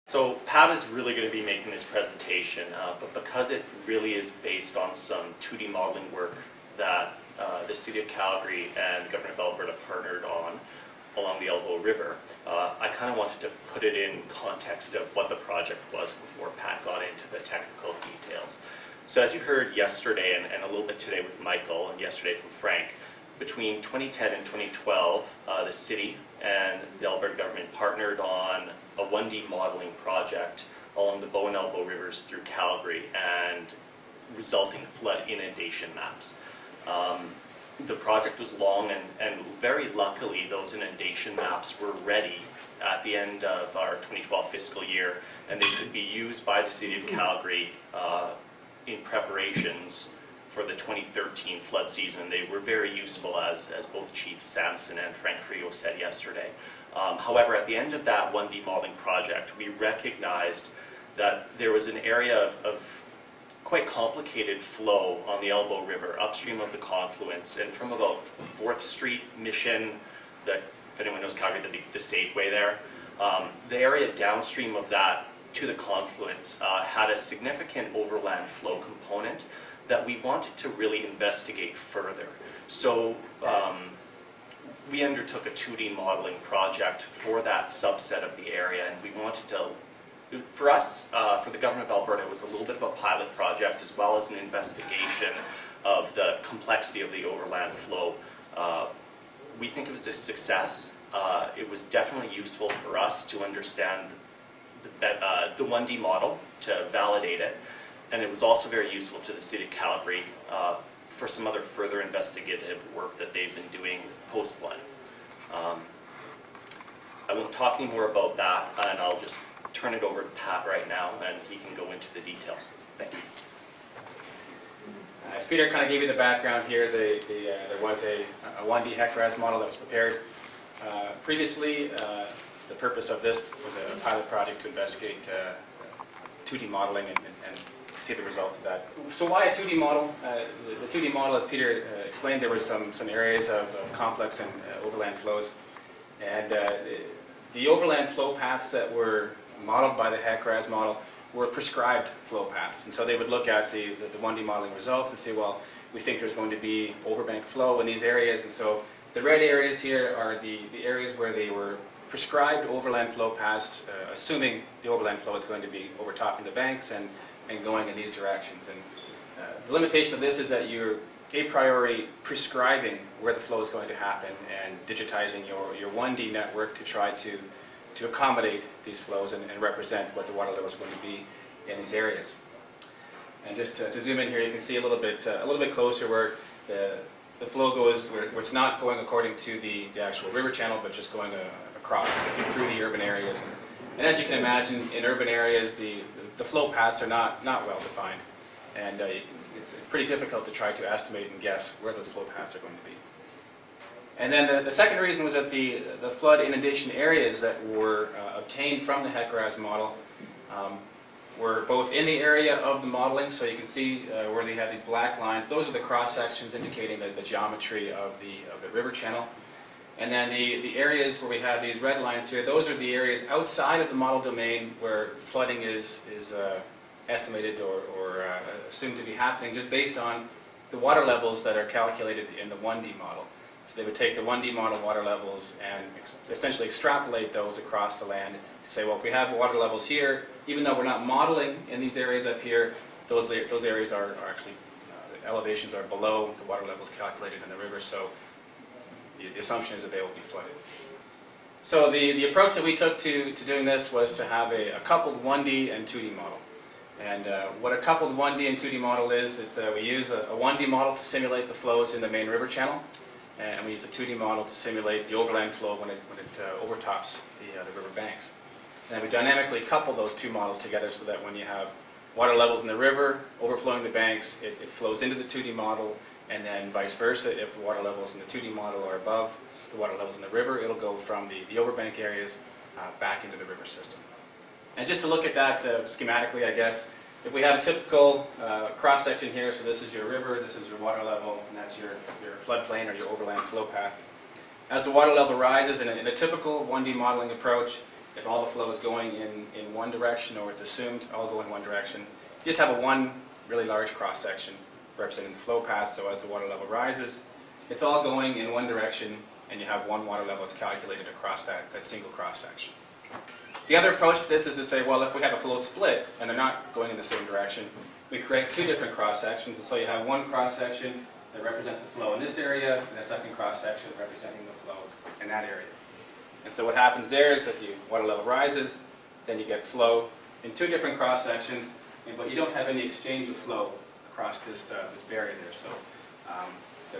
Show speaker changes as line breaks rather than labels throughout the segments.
So Pat is really going to be making this presentation, but because it really is based on some 2D modeling work that the City of Calgary and the Government of Alberta partnered on along the Elbow River, I kind of wanted to put it in context of what the project was before Pat got into the technical details. So as you heard yesterday and a little bit today with Michael and yesterday from Frank, between 2010 and 2012, the city and the Alberta government partnered on a 1D modeling project along the Bow and Elbow rivers through Calgary and resulting flood inundation maps. The project was long and very luckily those inundation maps were ready at the end of our 2012 fiscal year, and they could be used by the City of Calgary in preparations for the 2013 flood season. They were very useful, as both Chief Sampson and Frank Frio said yesterday. However, at the end of that 1D modeling project, we recognized that there was an area of quite complicated flow on the Elbow River upstream of the confluence, and from about 4th Street, Mission, that if anyone knows Calgary, the Safeway there, the area downstream of that to the confluence had a significant overland flow component that we wanted to really investigate further. So we undertook a 2D modeling project for that subset of the area, and we wanted to, for us, for the Government of Alberta, it was a little bit of a pilot project as well as an investigation of the complexity of the overland flow. We think it was a success. It was definitely useful for us to understand the 1D model, to validate it, and it was also very useful to the City of Calgary for some other further investigative work that they've been doing post-flood. I won't talk any more about that, and I'll just turn it over to Pat right now, and he can go into the details. Thank you.
As Peter kind of gave you the background here, there was a 1D HEC-RAS model that was prepared. Previously, the purpose of this was a pilot project to investigate 2D modeling and see the results of that. So why a 2D model? The 2D model, as Peter explained, there were some areas of complex and overland flows. And the overland flow paths that were modeled by the HEC-RAS model were prescribed flow paths. And so they would look at the 1D modeling results and say, well, we think there's going to be overbank flow in these areas. And so the red areas here are the areas where they were prescribed overland flow paths, assuming the overland flow is going to be overtopping the banks and going in these directions. And the limitation of this is that you're a priori prescribing where the flow is going to happen and digitizing your 1D network to try to accommodate these flows and represent what the water levels are going to be in these areas. And just to zoom in here, you can see a little bit closer where the flow goes, where it's not going according to the actual river channel, but just going across through the urban areas. And as you can imagine, in urban areas, the flow paths are not well defined, and it's pretty difficult to try to estimate and guess where those flow paths are going to be. And then the second reason was that the flood inundation areas that were obtained from the HEC-RAS model were both in the area of the modeling, so you can see where they have these black lines. Those are the cross sections indicating the geometry of the river channel. And then the areas where we have these red lines here, those are the areas outside of the model domain where flooding is estimated or assumed to be happening just based on the water levels that are calculated in the 1D model. So they would take the 1D model water levels and essentially extrapolate those across the land to say, well, if we have water levels here, even though we're not modeling in these areas up here, those areas are actually, the elevations are below the water levels calculated in the river, so the assumption is that they will be flooded. So the approach that we took to doing this was to have a coupled 1D and 2D model. And what a coupled 1D and 2D model is, we use a 1D model to simulate the flows in the main river channel, and we use a 2D model to simulate the overland flow when it overtops the river banks. And we dynamically couple those two models together so that when you have water levels in the river overflowing the banks, it flows into the 2D model, and then vice versa. If the water levels in the 2D model are above the water levels in the river, it'll go from the overbank areas back into the river system. And just to look at that schematically, I guess, if we have a typical cross-section here, so this is your river, this is your water level, and that's your floodplain or your overland flow path. As the water level rises in a typical 1D modeling approach, if all the flow is going in one direction, or it's assumed all go in one direction. You just have a one really large cross-section representing the flow path, so as the water level rises, it's all going in one direction, and you have one water level that's calculated across that single cross-section. The other approach to this is to say, well, if we have a flow split, and they're not going in the same direction, we create two different cross-sections, and so you have one cross-section that represents the flow in this area, and a second cross-section representing the flow in that area. And so what happens there is that the water level rises, then you get flow in two different cross-sections, but you don't have any exchange of flow across this barrier there. So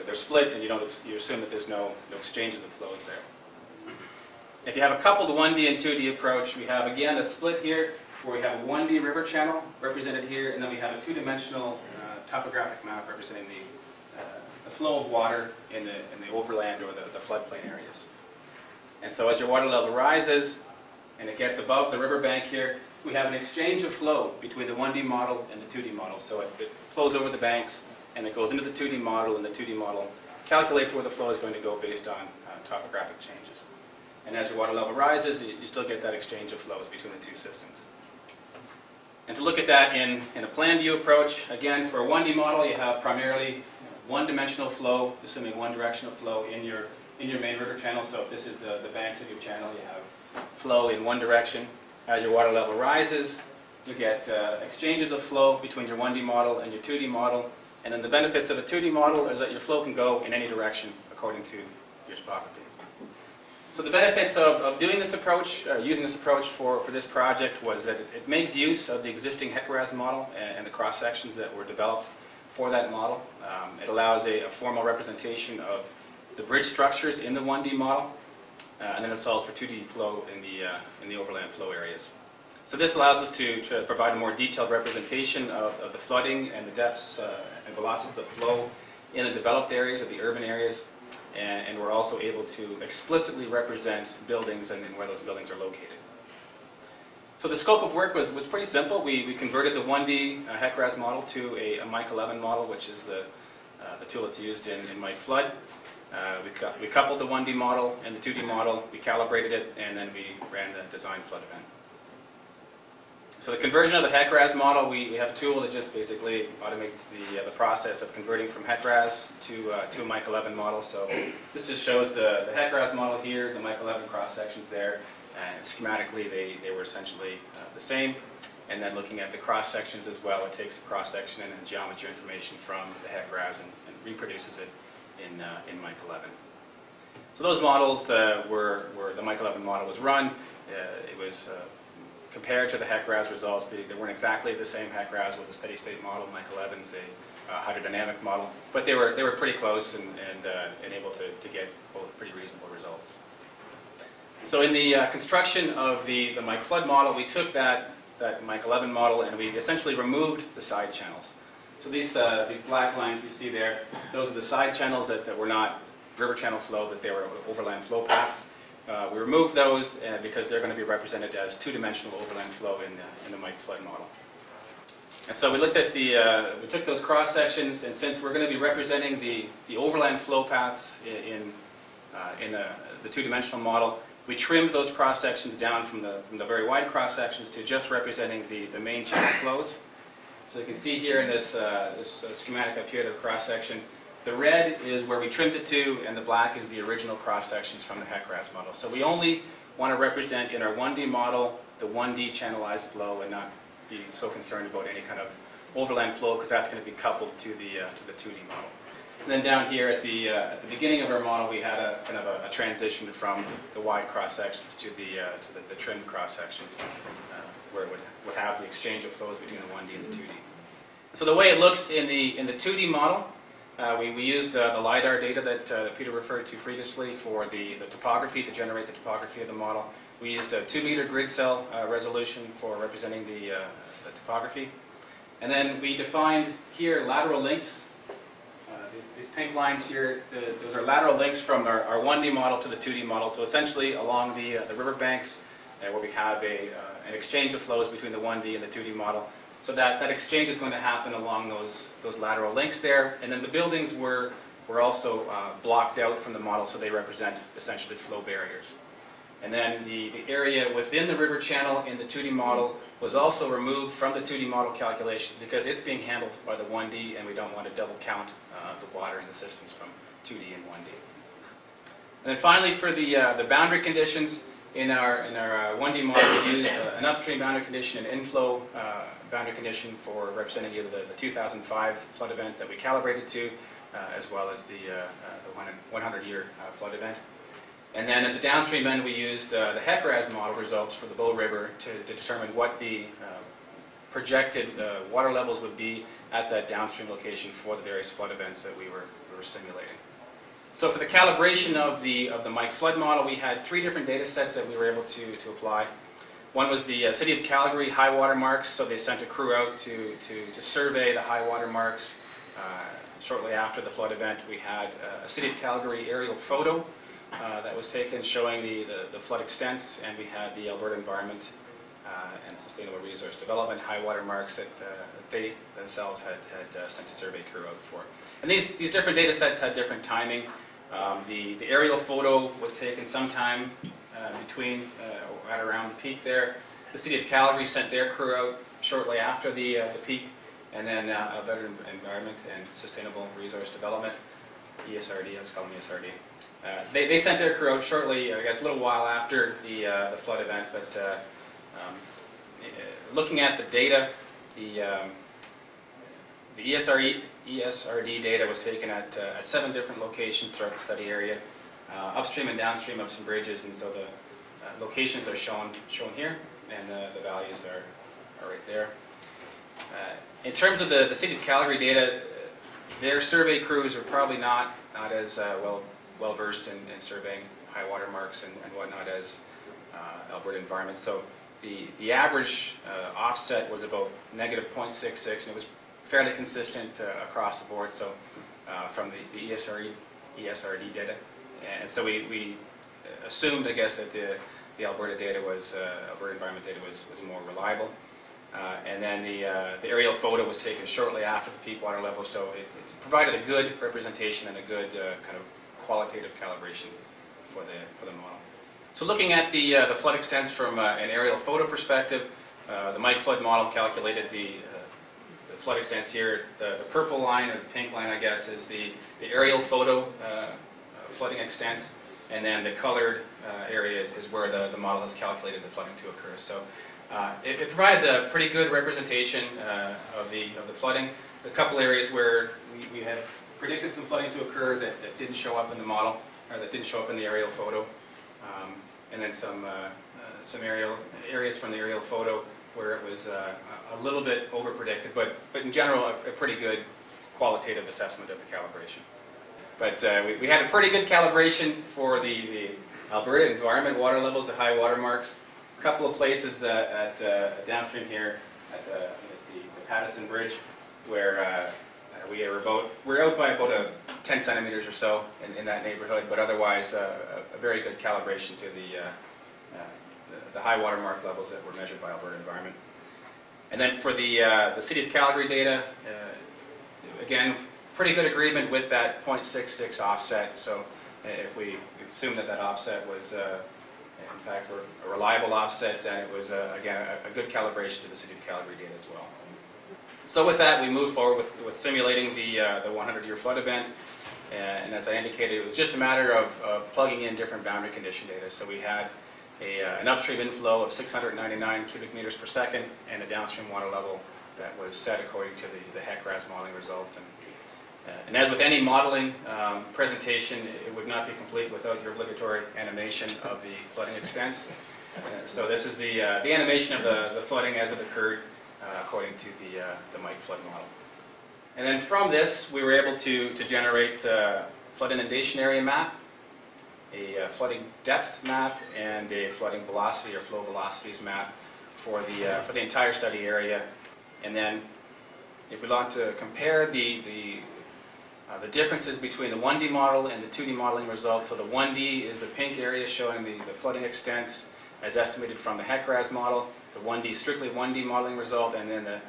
they're split, and you assume that there's no exchanges of flows there. If you have a coupled 1D and 2D approach, we have again a split here where we have a 1D river channel represented here, and then we have a two-dimensional topographic map representing the flow of water in the overland or the floodplain areas. And so as your water level rises and it gets above the riverbank here, we have an exchange of flow between the 1D model and the 2D model. So it flows over the banks and it goes into the 2D model, and the 2D model calculates where the flow is going to go based on topographic changes. And as your water level rises, you still get that exchange of flows between the two systems. And to look at that in a plan view approach, again, for a 1D model, you have primarily one-dimensional flow, assuming one direction of flow in your main river channel. So if this is the banks of your channel, you have flow in one direction. As your water level rises, you get exchanges of flow between your 1D model and your 2D model. And then the benefits of a 2D model is that your flow can go in any direction according to your topography. So the benefits of doing this approach, using this approach for this project, was that it makes use of the existing HEC-RAS model and the cross-sections that were developed for that model. It allows a formal representation of the bridge structures in the 1D model, and then it solves for 2D flow in the overland flow areas. So this allows us to provide a more detailed representation of the flooding and the depths and velocities of flow in the developed areas, of the urban areas, and we're also able to explicitly represent buildings and where those buildings are located. So the scope of work was pretty simple. We converted the 1D HEC-RAS model to a Mike 11 model, which is the tool that's used in Mike Flood. We coupled the 1D model and the 2D model, we calibrated it, and then we ran the design flood event. So the conversion of the HEC-RAS model, we have a tool that just basically automates the process of converting from HEC-RAS to a Mike 11 model. So this just shows the HEC-RAS model here, the Mike 11 cross sections there, and schematically they were essentially the same. And then looking at the cross sections as well, it takes the cross section and geometry information from the HEC-RAS and reproduces it in Mike 11. So those models were the Mike 11 model was run. It was compared to the HEC-RAS results. They weren't exactly the same. HEC-RAS was a steady state model. Mike 11's a hydrodynamic model, but they were pretty close and able to get both pretty reasonable results. So in the construction of the Mike Flood model, we took that Mike 11 model and we essentially removed the side channels. So these black lines you see there, those are the side channels that were not river channel flow, but they were overland flow paths. We removed those because they're going to be represented as two-dimensional overland flow in the Mike Flood model. And so we looked at we took those cross sections, and since we're going to be representing the overland flow paths in the two-dimensional model, we trimmed those cross sections down from the very wide cross sections to just representing the main channel flows. So you can see here in this schematic up here, the cross section, the red is where we trimmed it to, and the black is the original cross sections from the HEC-RAS model. So we only want to represent in our 1D model the 1D channelized flow and not be so concerned about any kind of overland flow, because that's going to be coupled to the 2D model. And then down here at the beginning of our model, we had a kind of a transition from the wide cross sections to the trimmed cross sections, where it would have the exchange of flows between the 1D and the 2D. So the way it looks in the 2D model, we used the LiDAR data that Peter referred to previously for the topography, to generate the topography of the model. We used a 2-meter grid cell resolution for representing the topography. And then we defined here lateral links. These pink lines here, those are lateral links from our 1D model to the 2D model. So essentially along the river banks where we have an exchange of flows between the 1D and the 2D model. So that exchange is going to happen along those lateral links there. And then the buildings were also blocked out from the model, so they represent essentially flow barriers. And then the area within the river channel in the 2D model was also removed from the 2D model calculations because it's being handled by the 1D, and we don't want to double count the water in the systems from 2D and 1D. And then finally, for the boundary conditions, in our 1D model, we used an upstream boundary condition and inflow boundary condition for representing either the 2005 flood event that we calibrated to, as well as the 100-year flood event. And then at the downstream end, we used the HEC-RAS model results for the Bow River to determine what the projected water levels would be at that downstream location for the various flood events that we were simulating. So for the calibration of the Mike flood model, we had 3 different data sets that we were able to apply. One was the City of Calgary high water marks, so they sent a crew out to survey the high water marks. Shortly after the flood event, we had a City of Calgary aerial photo that was taken showing the flood extents, and we had the Alberta Environment and Sustainable Resource Development high water marks that they themselves had sent a survey crew out for. And these different data sets had different timing. The aerial photo was taken sometime between at around the peak there. The City of Calgary sent their crew out shortly after the peak, and then Alberta Environment and Sustainable Resource Development, ESRD, let's call them ESRD. They sent their crew out shortly, I guess a little while after the flood event, but looking at the data, the ESRD data was taken at 7 different locations throughout the study area, upstream and downstream of some bridges, and so the locations are shown here, and the values are right there. In terms of the City of Calgary data, their survey crews are probably not as well versed in surveying high water marks and whatnot as Alberta Environment. So the average offset was about -0.66, and it was fairly consistent across the board. So from the ESRD data, and so we assumed, I guess, that the Alberta data was Alberta Environment data was more reliable. And then the aerial photo was taken shortly after the peak water level, so it provided a good representation and a good kind of qualitative calibration for the model. So looking at the flood extents from an aerial photo perspective, the Mike flood model calculated the flood extents here. The purple line, or the pink line, I guess, is the aerial photo flooding extents, and then the colored area is where the model has calculated the flooding to occur. So it provided a pretty good representation of the flooding. A couple areas where we had predicted some flooding to occur that didn't show up in the model, or that didn't show up in the aerial photo, and then some areas from the aerial photo where it was a little bit over predicted, but in general a pretty good qualitative assessment of the calibration. But we had a pretty good calibration for the Alberta Environment water levels, the high water marks. A couple of places at downstream here at the Pattison Bridge, where we're out by about 10 centimeters or so in that neighborhood, but otherwise a very good calibration to the high water mark levels that were measured by Alberta Environment. And then for the City of Calgary data, again, pretty good agreement with that 0.66 offset. So if we assume that offset was in fact a reliable offset, then it was again a good calibration to the City of Calgary data as well. So with that, we moved forward with simulating the 100-year flood event, and as I indicated, it was just a matter of plugging in different boundary condition data. So we had an upstream inflow of 699 cubic meters per second, and a downstream water level that was set according to the HEC-RAS modeling results. And as with any modeling presentation, it would not be complete without your obligatory animation of the flooding extents. So this is the animation of the flooding as it occurred according to the Mike flood model. And then from this, we were able to generate a flood inundation area map, a flooding depth map, and a flooding velocity or flow velocities map for the entire study area. And then if we want to compare the differences between the 1D model and the 2D modeling results, so the 1D is the pink area showing the flooding extents as estimated from the HEC-RAS model, the 1D, strictly 1D modeling result, and then the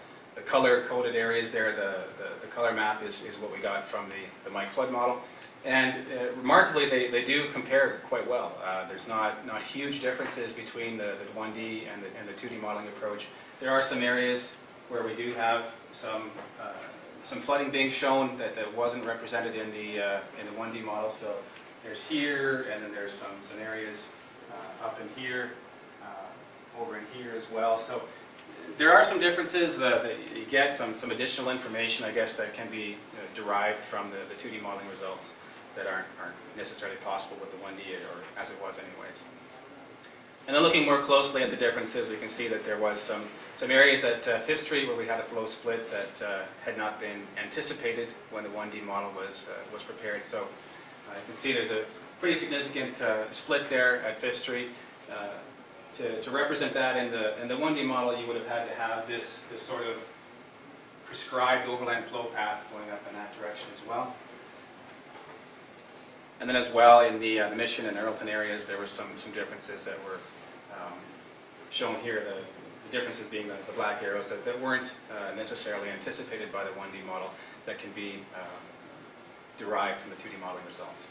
color-coded areas there, the color map is what we got from the Mike flood model. And remarkably, they do compare quite well. There's not huge differences between the 1D and the 2D modeling approach. There are some areas where we do have some flooding being shown that wasn't represented in the 1D model. So there's here, and then there's some areas up in here, over in here as well. So there are some differences that you get, some additional information, I guess, that can be derived from the 2D modeling results that aren't necessarily possible with the 1D, or as it was anyways. And then looking more closely at the differences, we can see that there was some areas at 5th Street where we had a flow split that had not been anticipated when the 1D model was prepared. So you can see there's a pretty significant split there at 5th Street. To represent that in the 1D model, you would have had to have this sort of prescribed overland flow path going up in that direction as well. And then as well in the Mission and Earlton areas, there were some differences that were shown here. The differences being the black arrows that weren't necessarily anticipated by the 1D model that can be derived from the 2D modeling results.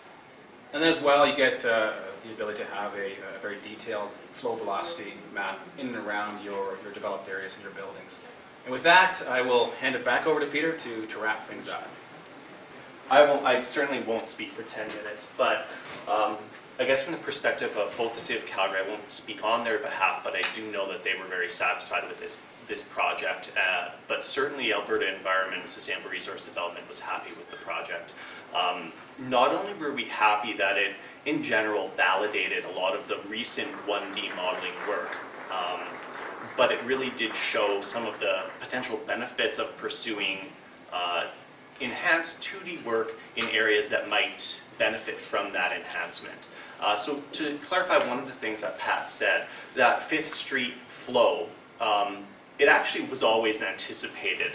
And then as well, you get the ability to have a very detailed flow velocity map in and around your developed areas and your buildings. And with that, I will hand it back over to Peter to wrap things up.
I certainly won't speak for 10 minutes, but I guess from the perspective of both the City of Calgary, I won't speak on their behalf, but I do know that they were very satisfied with this project. But certainly Alberta Environment and Sustainable Resource Development was happy with the project. Not only were we happy that it, in general, validated a lot of the recent 1D modeling work, but it really did show some of the potential benefits of pursuing enhanced 2D work in areas that might benefit from that enhancement. So to clarify one of the things that Pat said, that 5th Street flow, it actually was always anticipated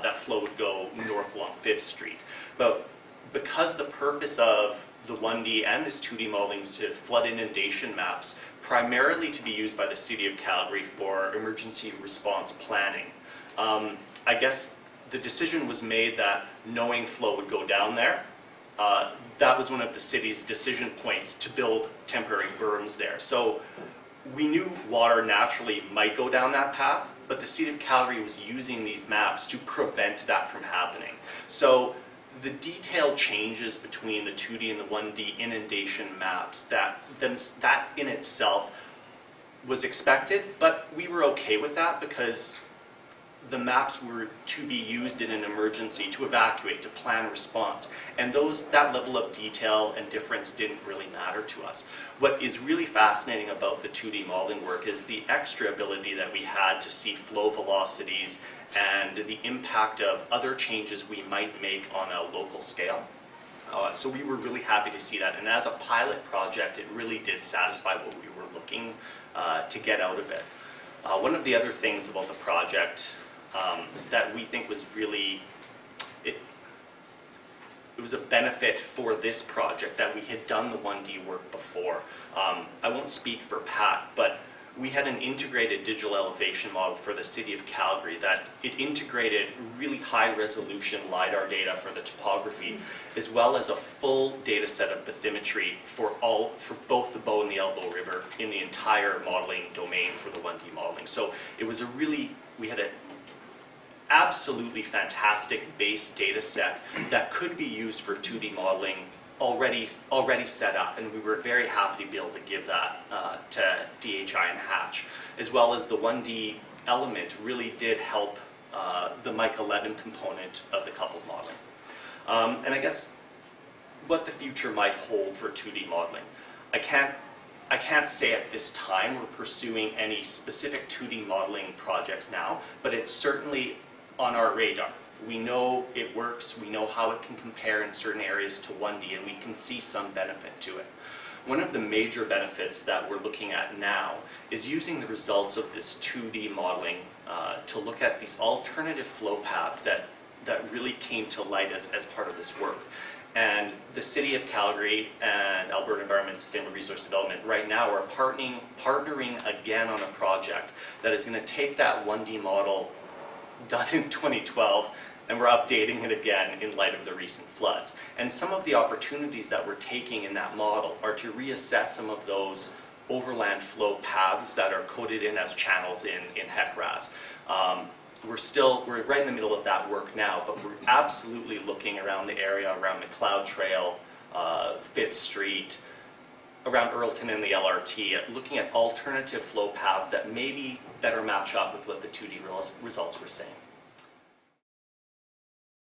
that flow would go north along 5th Street. But because the purpose of the 1D and this 2D modeling was to flood inundation maps, primarily to be used by the City of Calgary for emergency response planning, I guess the decision was made that knowing flow would go down there, that was one of the city's decision points to build temporary berms there. So we knew water naturally might go down that path, but the City of Calgary was using these maps to prevent that from happening. So the detailed changes between the 2D and the 1D inundation maps, that in itself was expected, but we were okay with that because the maps were to be used in an emergency to evacuate, to plan response. And that level of detail and difference didn't really matter to us. What is really fascinating about the 2D modeling work is the extra ability that we had to see flow velocities and the impact of other changes we might make on a local scale. So we were really happy to see that. And as a pilot project, it really did satisfy what we were looking to get out of it. One of the other things about the project that we think was really, it was a benefit for this project that we had done the 1D work before. I won't speak for Pat, but we had an integrated digital elevation model for the City of Calgary that it integrated really high resolution LiDAR data for the topography, as well as a full data set of bathymetry for both the Bow and the Elbow River in the entire modeling domain for the 1D modeling. So it was we had an absolutely fantastic base data set that could be used for 2D modeling already set up, and we were very happy to be able to give that to DHI and Hatch, as well as the 1D element really did help the Mike 11 component of the coupled modeling. And I guess what the future might hold for 2D modeling. I can't say at this time we're pursuing any specific 2D modeling projects now, but it's certainly on our radar. We know it works, we know how it can compare in certain areas to 1D, and we can see some benefit to it. One of the major benefits that we're looking at now is using the results of this 2D modeling to look at these alternative flow paths that really came to light as part of this work. And the City of Calgary and Alberta Environment and Sustainable Resource Development right now are partnering again on a project that is going to take that 1D model done in 2012 and we're updating it again in light of the recent floods. And some of the opportunities that we're taking in that model are to reassess some of those overland flow paths that are coded in as channels in HEC-RAS. We're right in the middle of that work now, but we're absolutely looking around the area, around McLeod Trail, 5th Street, around Earlton and the LRT, looking at alternative flow paths that maybe better match up with what the 2D results were saying.